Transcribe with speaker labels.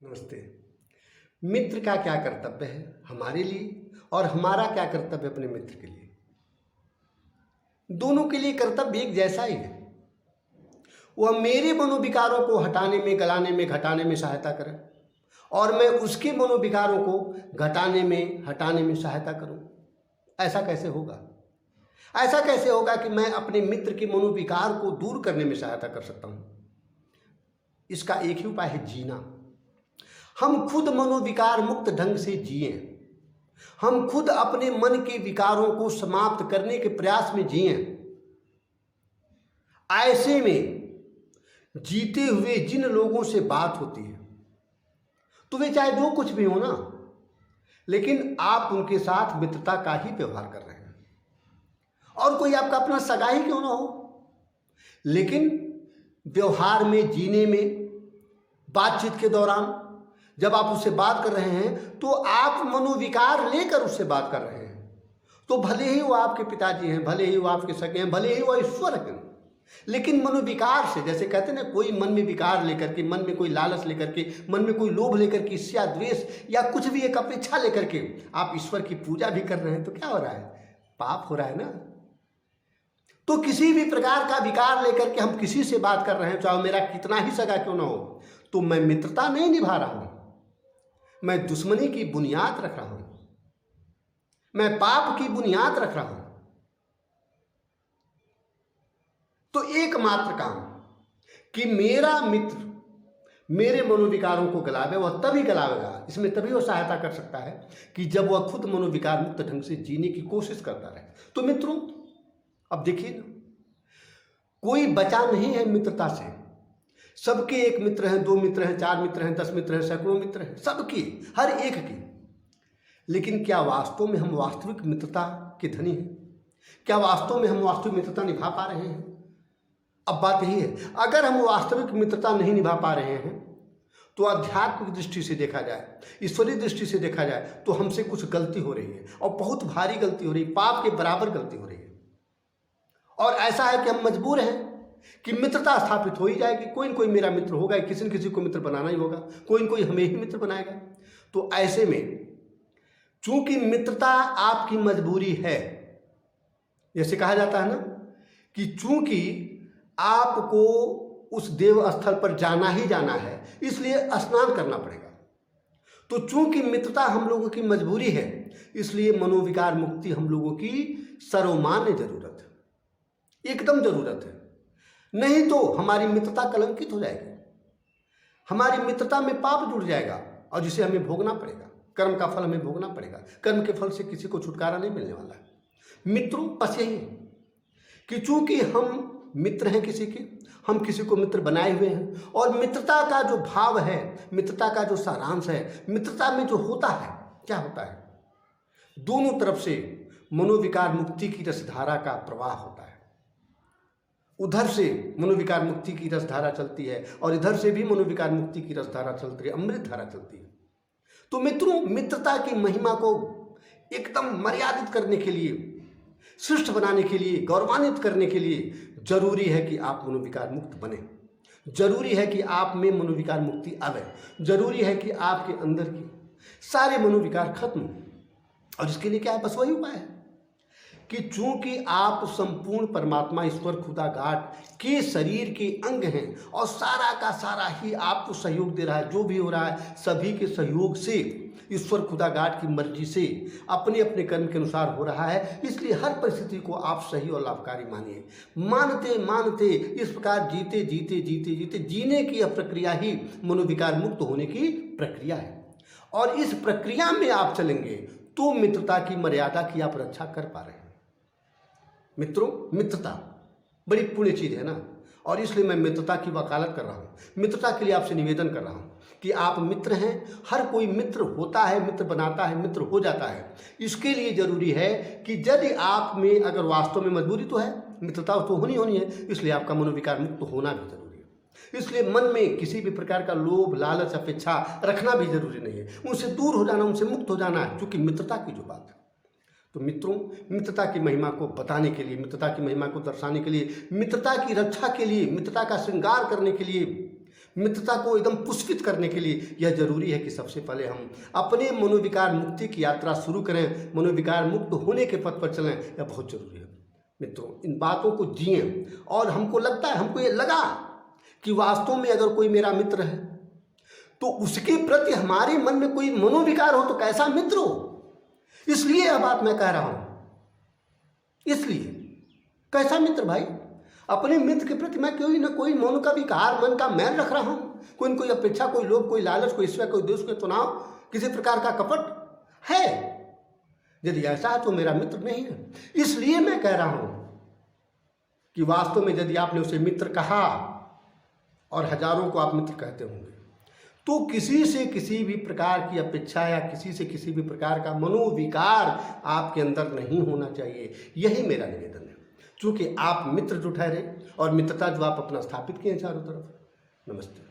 Speaker 1: नमस्ते। मित्र का क्या कर्तव्य है हमारे लिए और हमारा क्या कर्तव्य अपने मित्र के लिए। दोनों के लिए कर्तव्य एक जैसा ही है। वह मेरे मनोविकारों को हटाने में, गलाने में, घटाने में सहायता करे और मैं उसके मनोविकारों को घटाने में, हटाने में सहायता करूं। ऐसा कैसे होगा? ऐसा कैसे होगा कि मैं अपने मित्र के मनोविकार को दूर करने में सहायता कर सकता हूं? इसका एक ही उपाय है, जीना। हम खुद मनोविकार मुक्त ढंग से जिए, हम खुद अपने मन के विकारों को समाप्त करने के प्रयास में जिए। ऐसे में जीते हुए जिन लोगों से बात होती है तो वे चाहे जो कुछ भी हो ना, लेकिन आप उनके साथ मित्रता का ही व्यवहार कर रहे हैं। और कोई आपका अपना सगा ही क्यों ना हो, लेकिन व्यवहार में, जीने में, बातचीत के दौरान जब आप उससे बात कर रहे हैं तो आप मनोविकार लेकर उससे बात कर रहे हैं। तो भले ही वो आपके पिताजी हैं, भले ही वो आपके सगे हैं, भले ही वो ईश्वर हैं, लेकिन मनोविकार से, जैसे कहते हैं ना, कोई मन में विकार लेकर के, मन में कोई लालच लेकर के, मन में कोई लोभ लेकर के, ईर्ष्या, द्वेष या कुछ भी एक अपेक्षा लेकर के आप ईश्वर की पूजा भी कर रहे हैं तो क्या हो रहा है? पाप हो रहा है ना। तो किसी भी प्रकार का विकार लेकर के हम किसी से बात कर रहे हैं, चाहे मेरा कितना ही सगा क्यों ना हो, तो मैं मित्रता नहीं निभा रहा हूं, मैं दुश्मनी की बुनियाद रख रहा हूं, मैं पाप की बुनियाद रख रहा हूं। तो एकमात्र काम कि मेरा मित्र मेरे मनोविकारों को गलावे, वह तभी गलावेगा, इसमें तभी वह सहायता कर सकता है कि जब वह खुद मनोविकार मुक्त ढंग से जीने की कोशिश करता रहे। तो मित्रों, अब देखिए ना, कोई बचा नहीं है मित्रता से। सबके एक मित्र हैं, दो मित्र हैं, चार मित्र हैं, 10 मित्र हैं, सैकड़ों मित्र हैं, सबकी, हर एक की। लेकिन क्या वास्तव में हम वास्तविक मित्रता के धनी हैं? क्या वास्तव में हम वास्तविक मित्रता निभा पा रहे हैं? अब बात यही है, अगर हम वास्तविक मित्रता नहीं निभा पा रहे हैं तो आध्यात्मिक दृष्टि से देखा जाए, ईश्वरीय दृष्टि से देखा जाए तो हमसे कुछ गलती हो रही है, और बहुत भारी गलती हो रही है, पाप के बराबर गलती हो रही है। और ऐसा है कि हम मजबूर हैं कि मित्रता स्थापित हो ही जाएगी, कोई न कोई मेरा मित्र होगा, किसी न किसी को मित्र बनाना ही होगा, कोई न कोई हमें ही मित्र बनाएगा। तो ऐसे में चूंकि मित्रता आपकी मजबूरी है, जैसे कहा जाता है ना कि चूंकि आपको उस देव स्थल पर जाना ही जाना है, इसलिए स्नान करना पड़ेगा। तो चूंकि मित्रता हम लोगों की मजबूरी है, इसलिए मनोविकार मुक्ति हम लोगों की सर्वमान्य जरूरत है, एकदम जरूरत है। नहीं तो हमारी मित्रता कलंकित हो जाएगी, हमारी मित्रता में पाप जुड़ जाएगा और जिसे हमें भोगना पड़ेगा, कर्म का फल हमें भोगना पड़ेगा। कर्म के फल से किसी को छुटकारा नहीं मिलने वाला है। मित्रों, बस यही है कि चूंकि हम मित्र हैं किसी के, हम किसी को मित्र बनाए हुए हैं, और मित्रता का जो भाव है, मित्रता का जो सारांश है, मित्रता में जो होता है, क्या होता है? दोनों तरफ से मनोविकार मुक्ति की रसधारा का प्रवाह होता है। उधर से मनोविकार मुक्ति की रसधारा चलती है और इधर से भी मनोविकार मुक्ति की रसधारा चलती है, अमृत धारा चलती है। तो मित्रों, मित्रता की महिमा को एकदम मर्यादित करने के लिए, श्रेष्ठ बनाने के लिए, गौरवान्वित करने के लिए जरूरी है कि आप मनोविकार मुक्त बने, जरूरी है कि आप में मनोविकार मुक्ति आवे, जरूरी है कि आपके अंदर की सारे मनोविकार खत्म। और इसके लिए क्या है? बस वही उपाय है कि चूंकि आप संपूर्ण परमात्मा, ईश्वर, खुदा घाट के शरीर के अंग हैं और सारा का सारा ही आपको सहयोग दे रहा है, जो भी हो रहा है सभी के सहयोग से, ईश्वर खुदा घाट की मर्जी से, अपने अपने कर्म के अनुसार हो रहा है। इसलिए हर परिस्थिति को आप सही और लाभकारी मानिए। मानते मानते इस प्रकार जीते जीते जीते जीते जीने की यह प्रक्रिया ही मनोविकार मुक्त होने की प्रक्रिया है। और इस प्रक्रिया में आप चलेंगे तो मित्रता की मर्यादा की आप रक्षा कर पा रहे हैं। मित्रों, मित्रता बड़ी पुण्य चीज है ना, और इसलिए मैं मित्रता की वकालत कर रहा हूँ। मित्रता के लिए आपसे निवेदन कर रहा हूँ कि आप मित्र हैं। हर कोई मित्र होता है, मित्र बनाता है, मित्र हो जाता है। इसके लिए जरूरी है कि यदि आप में अगर वास्तव में मजबूरी तो है, मित्रता तो होनी है, इसलिए आपका मनोविकार मुक्त होना भी जरूरी है। इसलिए मन में किसी भी प्रकार का लोभ, लालच, अपेक्षा रखना भी जरूरी नहीं है। उनसे दूर हो जाना, उनसे मुक्त हो जाना है, क्योंकि मित्रता की जो बात है। तो मित्रों, मित्रता की महिमा को बताने के लिए, मित्रता की महिमा को दर्शाने के लिए, मित्रता की रक्षा के लिए, मित्रता का श्रृंगार करने के लिए मित्रता को एकदम पुष्पित करने के लिए यह जरूरी है कि सबसे पहले हम अपने मनोविकार मुक्ति की यात्रा शुरू करें, मनोविकार मुक्त होने के पथ पर चलें। यह बहुत जरूरी है मित्रों, इन बातों को जिएं। और हमको लगता है, हमको ये लगा कि वास्तव में अगर कोई मेरा मित्र है तो उसके प्रति हमारे मन में कोई मनोविकार हो तो कैसा मित्र हो। इसलिए यह बात मैं कह रहा हूं, इसलिए कैसा मित्र भाई, अपने मित्र के प्रति मैं कोई ना कोई मन का विकार, मन का मैल रख रहा हूं, कोई न कोई अपेक्षा, कोई लोभ, कोई लालच, कोई ईर्ष्या, कोई द्वेष, कोई तनाव, किसी प्रकार का कपट है। यदि ऐसा है तो मेरा मित्र नहीं है। इसलिए मैं कह रहा हूं कि वास्तव में यदि आपने उसे मित्र कहा और हजारों को आप मित्र कहते होंगे, तो किसी से किसी भी प्रकार की अपेक्षा या किसी से किसी भी प्रकार का मनोविकार आपके अंदर नहीं होना चाहिए। यही मेरा निवेदन है, क्योंकि आप मित्र जो ठहरे और मित्रता जो आप अपना स्थापित किए चारों तरफ। नमस्ते।